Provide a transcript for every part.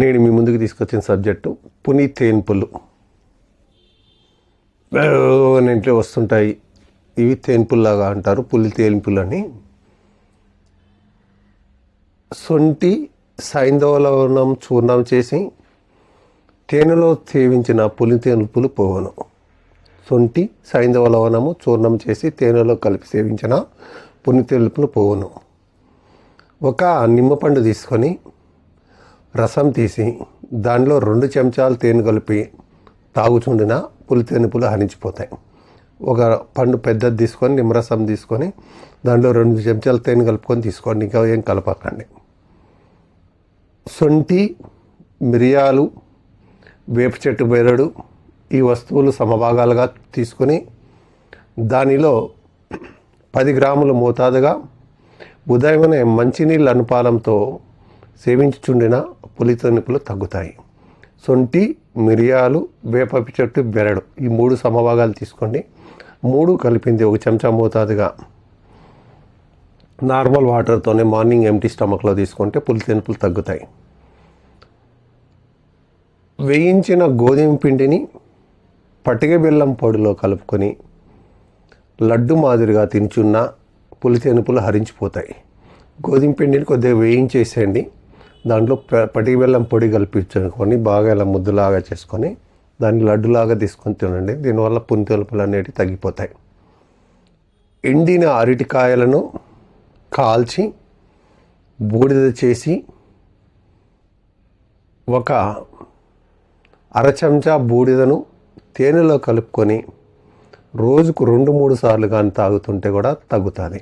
నేను మీ ముందుకు తీసుకొచ్చిన సబ్జెక్టు పుని తేన్పులు ఇంట్లో వస్తుంటాయి. ఇవి తేన్పుల్లాగా అంటారు, పులి తేన్పులు అని. సొంటి సైంధవ చూర్ణం చేసి తేనెలో సేవించిన పులి తేన్పులు పోవను. సొంటి సైంధవ లవణము చూర్ణం చేసి తేనెలో కలిపి సేవించిన పులి తేన్పులు పోవను. ఒక నిమ్మపండు తీసుకొని రసం తీసి దానిలో 2 చెంచాలు తేనె కలిపి తాగుచుండిన పులి తేనెపులు హరించిపోతాయి. ఒక పండు పెద్దది తీసుకొని నిమ్మరసం తీసుకొని దాంట్లో 2 చెంచాలు తేనె కలుపుకొని తీసుకోండి, ఇంకా ఏం కలపకండి. సొంటి, మిరియాలు, వేప చెట్టు బెరడు ఈ వస్తువులు సమభాగాలుగా తీసుకొని దానిలో 10 గ్రాముల మోతాదుగా ఉదయమనే మంచినీళ్ళ అనుపాలంతో సేవించుచుండిన పులి తేనెపులు తగ్గుతాయి. సొంటి, మిరియాలు, వేప చెట్టు బెరడు ఈ 3 సమభాగాలు తీసుకోండి. 3 కలిపింది 1 చెంచా మోతాదుగా నార్మల్ వాటర్తోనే మార్నింగ్ ఎంటీ స్టమక్లో తీసుకుంటే పులి తేనెపులు తగ్గుతాయి. వేయించిన గోధుమ పిండిని పటిక బెల్లం పొడిలో కలుపుకొని లడ్డు మాదిరిగా తించున్న పులి తేనెపులు హరించిపోతాయి. గోధుమ పిండిని కొద్దిగా వేయించేసేయండి, దాంట్లో పటిక బెల్లం పొడి కలిపించుకొని బాగా ఇలా ముద్దులాగా చేసుకొని దాన్ని లడ్డులాగా తీసుకొని తినండి. దీనివల్ల పులి తేనెపులు అనేవి తగ్గిపోతాయి. ఎండిన అరటికాయలను కాల్చి బూడిద చేసి ఒక 1/2 చెంచా బూడిదను తేనెలో కలుపుకొని రోజుకు 2-3 సార్లు కానీ తాగుతుంటే కూడా తగ్గుతుంది.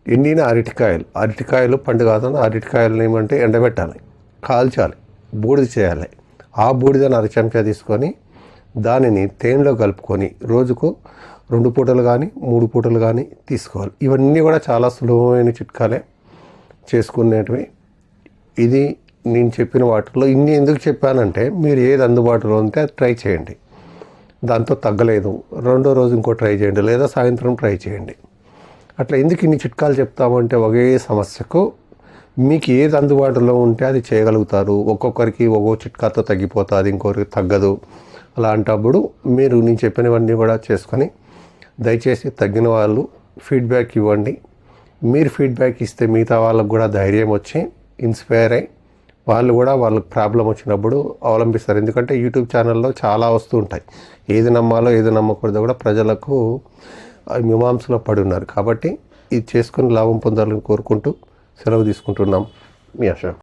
ఎండిన అరటికాయలు పండు కాదని అరటికాయలు ఏమంటే ఎండబెట్టాలి, కాల్చాలి, బూడిద చేయాలి. ఆ బూడిదను 1/2 చెంచా తీసుకొని దానిని తేనెలో కలుపుకొని రోజుకు 2 పూటలు కానీ 3 పూటలు కానీ తీసుకోవాలి. ఇవన్నీ కూడా చాలా సులభమైన చిట్కాలే చేసుకునేటివి. ఇది నేను చెప్పిన వాటిలో ఇన్ని ఎందుకు చెప్పానంటే మీరు ఏది అందుబాటులో ఉంటే అది ట్రై చేయండి. దాంతో తగ్గలేదు, 2వ రోజు ఇంకో ట్రై చేయండి, లేదా సాయంత్రం ట్రై చేయండి. అట్లా ఎందుకు ఇన్ని చిట్కాలు చెప్తామంటే ఒకే సమస్యకు మీకు ఏది అందుబాటులో ఉంటే అది చేయగలుగుతారు. ఒక్కొక్కరికి ఒక్కో చిట్కాతో తగ్గిపోతుంది, ఇంకొకరికి తగ్గదు. అలాంటప్పుడు మీరు నేను చెప్పినవన్నీ కూడా చేసుకొని దయచేసి తగ్గిన వాళ్ళు ఫీడ్బ్యాక్ ఇవ్వండి. మీరు ఫీడ్బ్యాక్ ఇస్తే మిగతా వాళ్ళకు కూడా ధైర్యం వచ్చి ఇన్స్పైర్ అయ్యి వాళ్ళు కూడా వాళ్ళకి ప్రాబ్లం వచ్చినప్పుడు అవలంబిస్తారు. ఎందుకంటే యూట్యూబ్ ఛానల్లో చాలా వస్తూ ఉంటాయి, ఏది నమ్మాలో ఏది నమ్మకూడదో కూడా ప్రజలకు మీమాంసలో పడి ఉన్నారు. కాబట్టి ఇది చేసుకుని లాభం పొందాలని కోరుకుంటూ సెలవు తీసుకుంటున్నాం. మీ అశోక్.